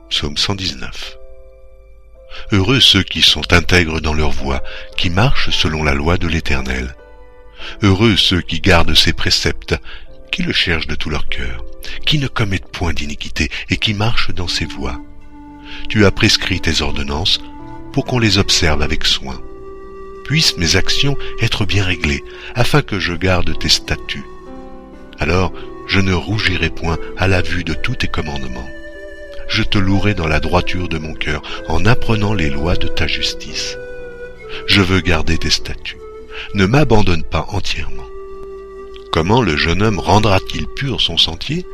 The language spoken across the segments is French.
Psaume 119. Heureux ceux qui sont intègres dans leur voie, qui marchent selon la loi de l'Éternel. Heureux ceux qui gardent ses préceptes, qui le cherchent de tout leur cœur, qui ne commettent point d'iniquité et qui marchent dans ses voies. Tu as prescrit tes ordonnances pour qu'on les observe avec soin. Puissent mes actions être bien réglées, afin que je garde tes statuts. Alors je ne rougirai point à la vue de tous tes commandements. Je te louerai dans la droiture de mon cœur, en apprenant les lois de ta justice. Je veux garder tes statuts. Ne m'abandonne pas entièrement. Comment le jeune homme rendra-t-il pur son sentier?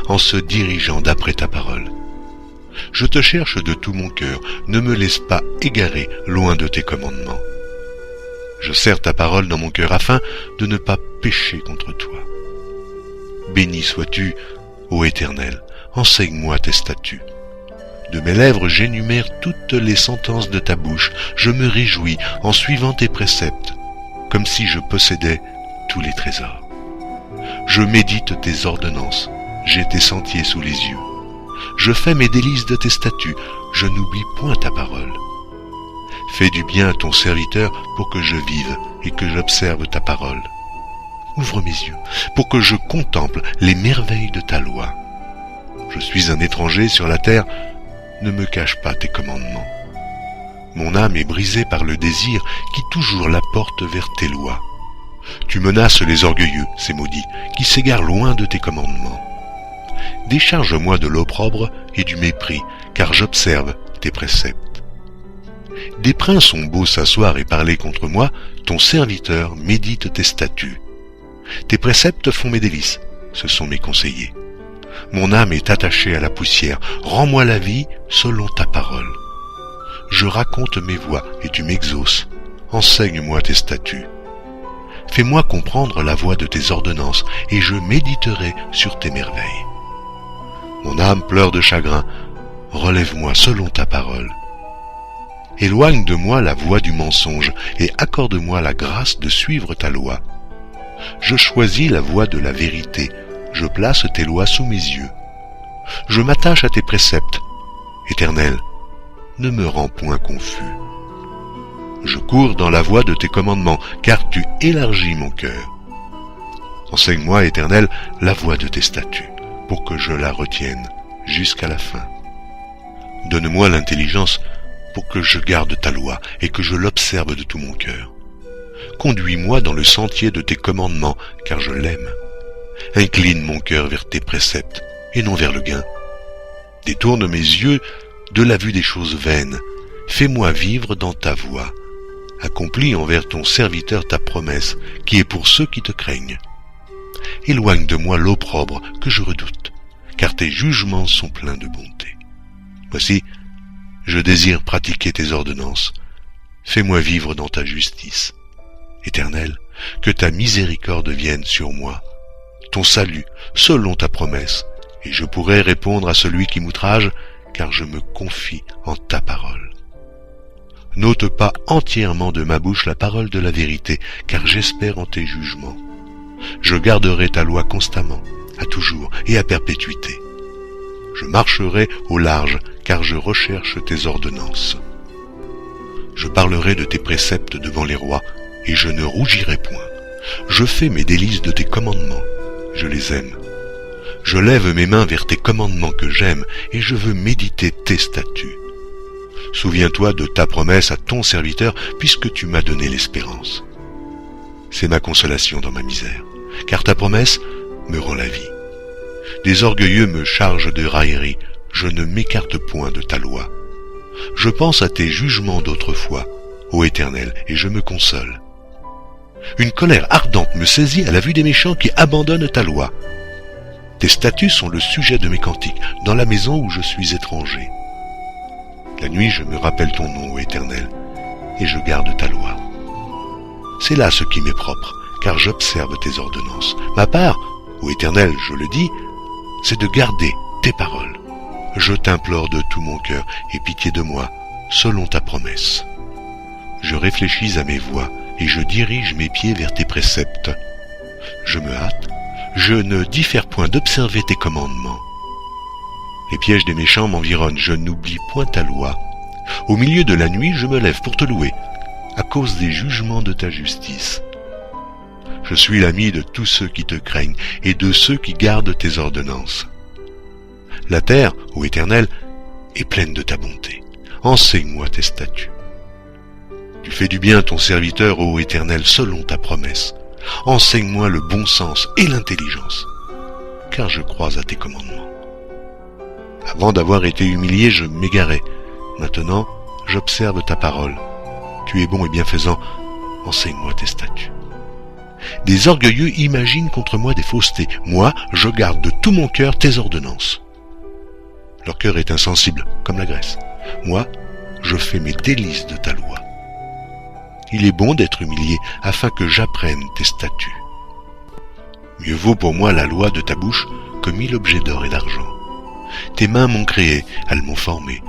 En se dirigeant d'après ta parole. Je te cherche de tout mon cœur, ne me laisse pas égarer loin de tes commandements. Je serre ta parole dans mon cœur afin de ne pas pécher contre toi. Béni sois-tu, ô Éternel, enseigne-moi tes statuts. De mes lèvres j'énumère toutes les sentences de ta bouche, je me réjouis en suivant tes préceptes, comme si je possédais tous les trésors. Je médite tes ordonnances, j'ai tes sentiers sous les yeux. Je fais mes délices de tes statuts, je n'oublie point ta parole. Fais du bien à ton serviteur pour que je vive et que j'observe ta parole. Ouvre mes yeux pour que je contemple les merveilles de ta loi. Je suis un étranger sur la terre, ne me cache pas tes commandements. Mon âme est brisée par le désir qui toujours la porte vers tes lois. Tu menaces les orgueilleux, ces maudits, qui s'égarent loin de tes commandements. Décharge-moi de l'opprobre et du mépris, car j'observe tes préceptes. Des princes ont beau s'asseoir et parler contre moi, ton serviteur médite tes statuts. Tes préceptes font mes délices, ce sont mes conseillers. Mon âme est attachée à la poussière, rends-moi la vie selon ta parole. Je raconte mes voies et tu m'exauces, enseigne-moi tes statuts. Fais-moi comprendre la voie de tes ordonnances et je méditerai sur tes merveilles. Mon âme pleure de chagrin, relève-moi selon ta parole. Éloigne de moi la voie du mensonge et accorde-moi la grâce de suivre ta loi. Je choisis la voie de la vérité, je place tes lois sous mes yeux. Je m'attache à tes préceptes. Éternel, ne me rends point confus. Je cours dans la voie de tes commandements, car tu élargis mon cœur. Enseigne-moi, Éternel, la voie de tes statuts, pour que je la retienne jusqu'à la fin. Donne-moi l'intelligence pour que je garde ta loi et que je l'observe de tout mon cœur. Conduis-moi dans le sentier de tes commandements, car je l'aime. Incline mon cœur vers tes préceptes, et non vers le gain. Détourne mes yeux de la vue des choses vaines. Fais-moi vivre dans ta voie. Accomplis envers ton serviteur ta promesse, qui est pour ceux qui te craignent. Éloigne de moi l'opprobre que je redoute, car tes jugements sont pleins de bonté. Voici, je désire pratiquer tes ordonnances. Fais-moi vivre dans ta justice. Éternel, que ta miséricorde vienne sur moi, ton salut, selon ta promesse, et je pourrai répondre à celui qui m'outrage, car je me confie en ta parole. N'ôte pas entièrement de ma bouche la parole de la vérité, car j'espère en tes jugements. Je garderai ta loi constamment, à toujours et à perpétuité. Je marcherai au large, car je recherche tes ordonnances. Je parlerai de tes préceptes devant les rois, et je ne rougirai point. Je fais mes délices de tes commandements, je les aime. Je lève mes mains vers tes commandements que j'aime, et je veux méditer tes statuts. Souviens-toi de ta promesse à ton serviteur, puisque tu m'as donné l'espérance. C'est ma consolation dans ma misère, car ta promesse me rend la vie. Des orgueilleux me chargent de railleries, je ne m'écarte point de ta loi. Je pense à tes jugements d'autrefois, ô Éternel, et je me console. Une colère ardente me saisit à la vue des méchants qui abandonnent ta loi. Tes statuts sont le sujet de mes cantiques, dans la maison où je suis étranger. La nuit, je me rappelle ton nom, ô Éternel, et je garde ta loi. C'est là ce qui m'est propre, car j'observe tes ordonnances. Ma part, ô Éternel, je le dis, c'est de garder tes paroles. Je t'implore de tout mon cœur, aie pitié de moi, selon ta promesse. Je réfléchis à mes voies, et je dirige mes pieds vers tes préceptes. Je me hâte, je ne diffère point d'observer tes commandements. Les pièges des méchants m'environnent, je n'oublie point ta loi. Au milieu de la nuit, je me lève pour te louer, à cause des jugements de ta justice. Je suis l'ami de tous ceux qui te craignent et de ceux qui gardent tes ordonnances. La terre, ô Éternel, est pleine de ta bonté. Enseigne-moi tes statuts. Tu fais du bien à ton serviteur, ô Éternel, selon ta promesse. Enseigne-moi le bon sens et l'intelligence, car je crois à tes commandements. Avant d'avoir été humilié, je m'égarais. Maintenant, j'observe ta parole. Tu es bon et bienfaisant, enseigne-moi tes statuts. Des orgueilleux imaginent contre moi des faussetés. Moi, je garde de tout mon cœur tes ordonnances. Leur cœur est insensible, comme la graisse. Moi, je fais mes délices de ta loi. Il est bon d'être humilié, afin que j'apprenne tes statuts. Mieux vaut pour moi la loi de ta bouche que 1000 objets d'or et d'argent. Tes mains m'ont créé, elles m'ont formé.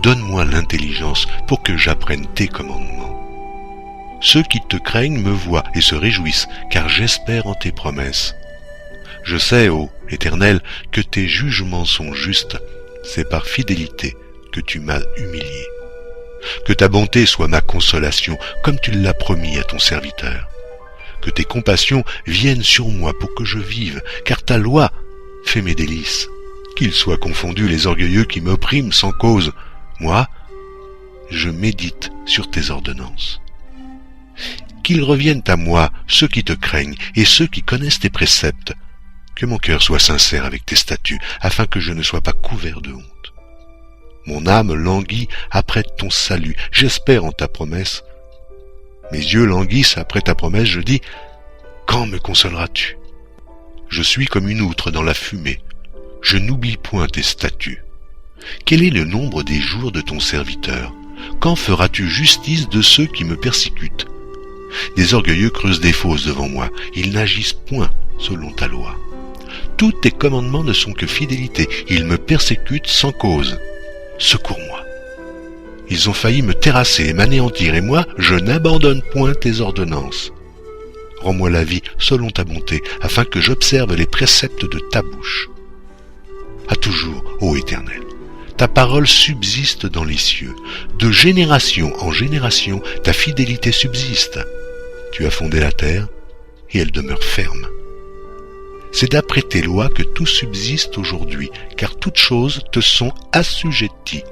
Donne-moi l'intelligence pour que j'apprenne tes commandements. Ceux qui te craignent me voient et se réjouissent, car j'espère en tes promesses. Je sais, ô Éternel, que tes jugements sont justes. C'est par fidélité que tu m'as humilié. Que ta bonté soit ma consolation, comme tu l'as promis à ton serviteur. Que tes compassions viennent sur moi pour que je vive, car ta loi fait mes délices. Qu'ils soient confondus les orgueilleux qui m'oppriment sans cause. Moi, je médite sur tes ordonnances. Qu'ils reviennent à moi, ceux qui te craignent et ceux qui connaissent tes préceptes. Que mon cœur soit sincère avec tes statuts, afin que je ne sois pas couvert de honte. Mon âme languit après ton salut, j'espère en ta promesse. Mes yeux languissent après ta promesse, je dis, quand me consoleras-tu? Je suis comme une outre dans la fumée, je n'oublie point tes statuts. Quel est le nombre des jours de ton serviteur? Quand feras-tu justice de ceux qui me persécutent? Des orgueilleux creusent des fosses devant moi, ils n'agissent point selon ta loi. Tous tes commandements ne sont que fidélité, ils me persécutent sans cause. Secours-moi. Ils ont failli me terrasser et m'anéantir, et moi, je n'abandonne point tes ordonnances. Rends-moi la vie selon ta bonté, afin que j'observe les préceptes de ta bouche. À toujours, ô Éternel, ta parole subsiste dans les cieux. De génération en génération, ta fidélité subsiste. Tu as fondé la terre, et elle demeure ferme. C'est d'après tes lois que tout subsiste aujourd'hui, car toutes choses te sont assujetties.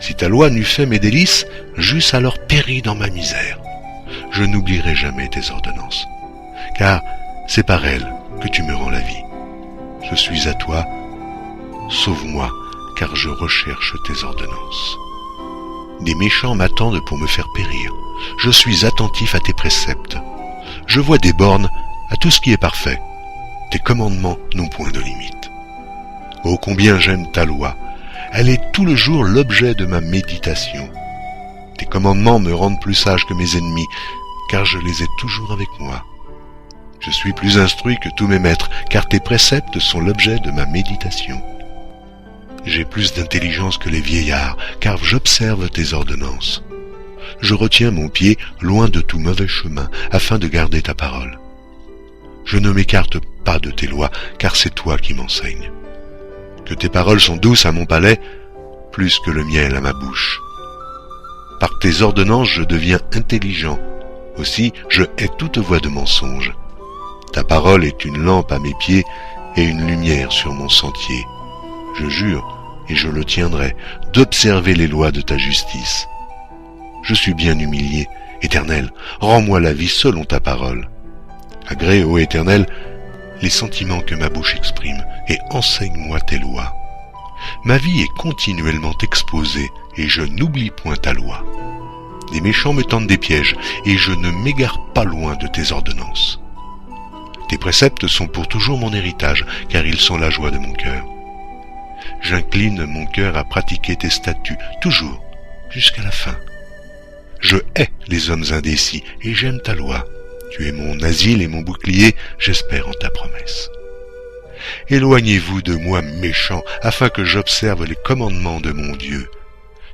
Si ta loi n'eût fait mes délices, j'eusse alors péri dans ma misère. Je n'oublierai jamais tes ordonnances, car c'est par elles que tu me rends la vie. Je suis à toi, sauve-moi, car je recherche tes ordonnances. Des méchants m'attendent pour me faire périr. Je suis attentif à tes préceptes. Je vois des bornes à tout ce qui est parfait. Tes commandements n'ont point de limite. Oh, combien j'aime ta loi. Elle est tout le jour l'objet de ma méditation. Tes commandements me rendent plus sage que mes ennemis, car je les ai toujours avec moi. Je suis plus instruit que tous mes maîtres, car tes préceptes sont l'objet de ma méditation. J'ai plus d'intelligence que les vieillards, car j'observe tes ordonnances. Je retiens mon pied loin de tout mauvais chemin, afin de garder ta parole. Je ne m'écarte pas de tes lois, car c'est toi qui m'enseignes. Que tes paroles sont douces à mon palais, plus que le miel à ma bouche. Par tes ordonnances, je deviens intelligent. Aussi, je hais toute voix de mensonge. Ta parole est une lampe à mes pieds et une lumière sur mon sentier. Je jure, et je le tiendrai, d'observer les lois de ta justice. Je suis bien humilié. Éternel, rends-moi la vie selon ta parole. Agrée, ô Éternel, les sentiments que ma bouche exprime, et enseigne-moi tes lois. Ma vie est continuellement exposée, et je n'oublie point ta loi. Des méchants me tendent des pièges, et je ne m'égare pas loin de tes ordonnances. Tes préceptes sont pour toujours mon héritage, car ils sont la joie de mon cœur. J'incline mon cœur à pratiquer tes statuts, toujours, jusqu'à la fin. Je hais les hommes indécis, et j'aime ta loi. Tu es mon asile et mon bouclier, j'espère en ta promesse. Éloignez-vous de moi, méchants, afin que j'observe les commandements de mon Dieu.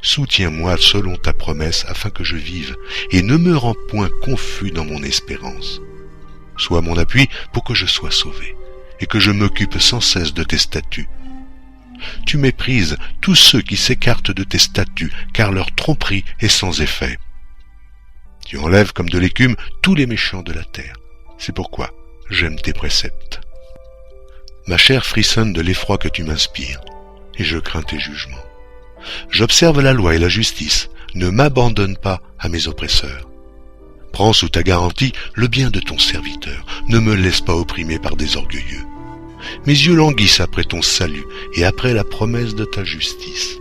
Soutiens-moi selon ta promesse, afin que je vive, et ne me rends point confus dans mon espérance. Sois mon appui pour que je sois sauvé, et que je m'occupe sans cesse de tes statuts. Tu méprises tous ceux qui s'écartent de tes statuts, car leur tromperie est sans effet. Tu enlèves comme de l'écume tous les méchants de la terre. C'est pourquoi j'aime tes préceptes. Ma chair frissonne de l'effroi que tu m'inspires, et je crains tes jugements. J'observe la loi et la justice, ne m'abandonne pas à mes oppresseurs. Prends sous ta garantie le bien de ton serviteur, ne me laisse pas opprimer par des orgueilleux. Mes yeux languissent après ton salut et après la promesse de ta justice.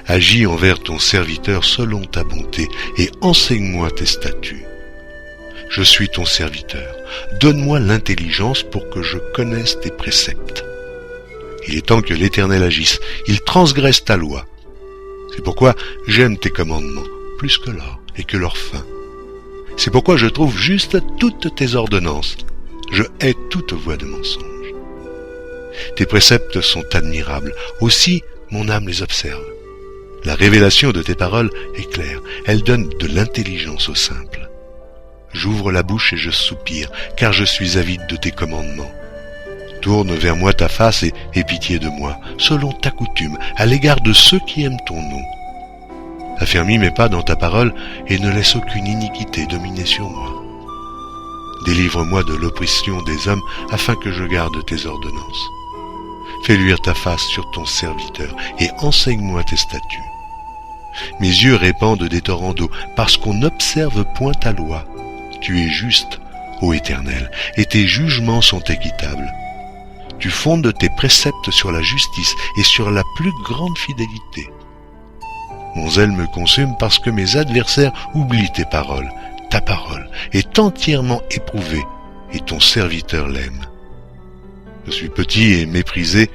Agis envers ton serviteur selon ta bonté et enseigne-moi tes statuts. Je suis ton serviteur, donne-moi l'intelligence pour que je connaisse tes préceptes. Il est temps que l'Éternel agisse, il transgresse ta loi. C'est pourquoi j'aime tes commandements, plus que l'or et que leur fin. C'est pourquoi je trouve juste toutes tes ordonnances. Je hais toute voie de mensonge. Tes préceptes sont admirables, aussi mon âme les observe. La révélation de tes paroles est claire, elle donne de l'intelligence aux simples. J'ouvre la bouche et je soupire, car je suis avide de tes commandements. Tourne vers moi ta face et aie pitié de moi, selon ta coutume, à l'égard de ceux qui aiment ton nom. Affermis mes pas dans ta parole et ne laisse aucune iniquité dominer sur moi. Délivre-moi de l'oppression des hommes afin que je garde tes ordonnances. Fais luire ta face sur ton serviteur et enseigne-moi tes statuts. Mes yeux répandent des torrents d'eau parce qu'on n'observe point ta loi. Tu es juste, ô Éternel, et tes jugements sont équitables. Tu fondes tes préceptes sur la justice et sur la plus grande fidélité. Mon zèle me consume parce que mes adversaires oublient tes paroles. Ta parole est entièrement éprouvée et ton serviteur l'aime. Je suis petit et méprisé,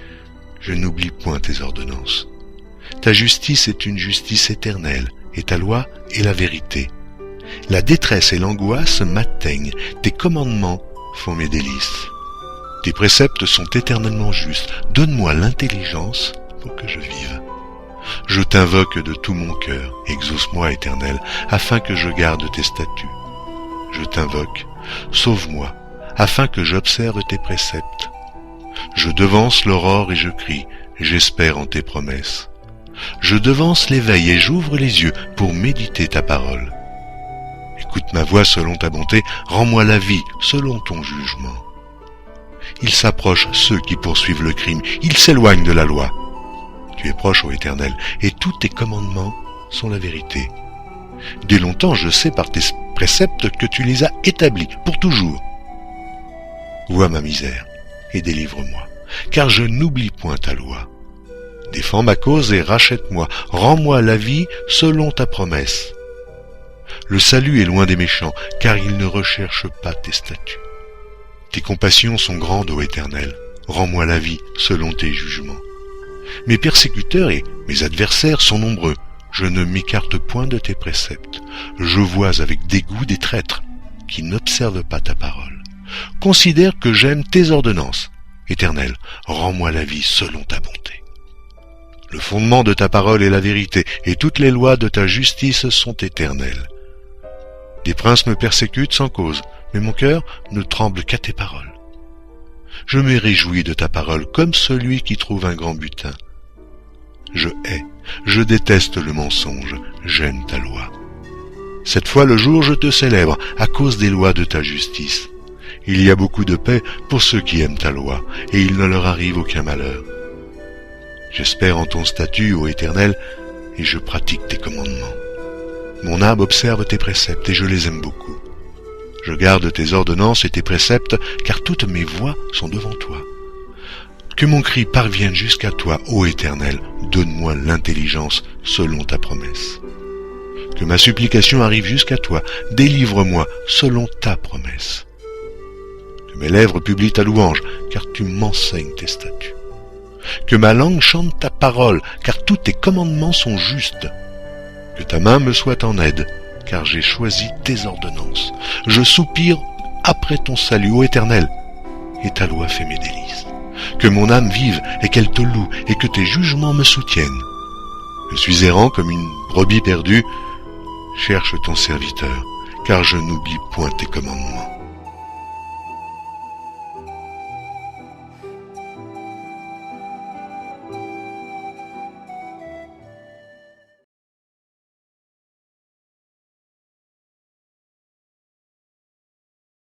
je n'oublie point tes ordonnances. Ta justice est une justice éternelle et ta loi est la vérité. La détresse et l'angoisse m'atteignent, tes commandements font mes délices. Tes préceptes sont éternellement justes, donne-moi l'intelligence pour que je vive. Je t'invoque de tout mon cœur, exauce-moi, Éternel, afin que je garde tes statuts. Je t'invoque, sauve-moi, afin que j'observe tes préceptes. Je devance l'aurore et je crie, j'espère en tes promesses. Je devance l'éveil et j'ouvre les yeux pour méditer ta parole. Écoute ma voix selon ta bonté, rends-moi la vie selon ton jugement. Ils s'approchent ceux qui poursuivent le crime, ils s'éloignent de la loi. Tu es proche, ô Éternel, et tous tes commandements sont la vérité. Dès longtemps, je sais par tes préceptes que tu les as établis pour toujours. Vois ma misère et délivre-moi, car je n'oublie point ta loi. Défends ma cause et rachète-moi, rends-moi la vie selon ta promesse. Le salut est loin des méchants, car ils ne recherchent pas tes statuts. Tes compassions sont grandes, ô Éternel, rends-moi la vie selon tes jugements. Mes persécuteurs et mes adversaires sont nombreux. Je ne m'écarte point de tes préceptes. Je vois avec dégoût des traîtres qui n'observent pas ta parole. Considère que j'aime tes ordonnances. Éternel, rends-moi la vie selon ta bonté. Le fondement de ta parole est la vérité, et toutes les lois de ta justice sont éternelles. Des princes me persécutent sans cause, mais mon cœur ne tremble qu'à tes paroles. Je me réjouis de ta parole comme celui qui trouve un grand butin. Je hais, je déteste le mensonge, j'aime ta loi. Cette fois le jour je te célèbre à cause des lois de ta justice. Il y a beaucoup de paix pour ceux qui aiment ta loi, et il ne leur arrive aucun malheur. J'espère en ton statut, ô Éternel, et je pratique tes commandements. Mon âme observe tes préceptes, et je les aime beaucoup. Je garde tes ordonnances et tes préceptes, car toutes mes voies sont devant toi. Que mon cri parvienne jusqu'à toi, ô Éternel, donne-moi l'intelligence selon ta promesse. Que ma supplication arrive jusqu'à toi, délivre-moi selon ta promesse. Que mes lèvres publient ta louange, car tu m'enseignes tes statuts. Que ma langue chante ta parole, car tous tes commandements sont justes. Que ta main me soit en aide, car j'ai choisi tes ordonnances. Je soupire après ton salut, ô Éternel, et ta loi fait mes délices. Que mon âme vive et qu'elle te loue, et que tes jugements me soutiennent. Je suis errant comme une brebis perdue. Cherche ton serviteur, car je n'oublie point tes commandements.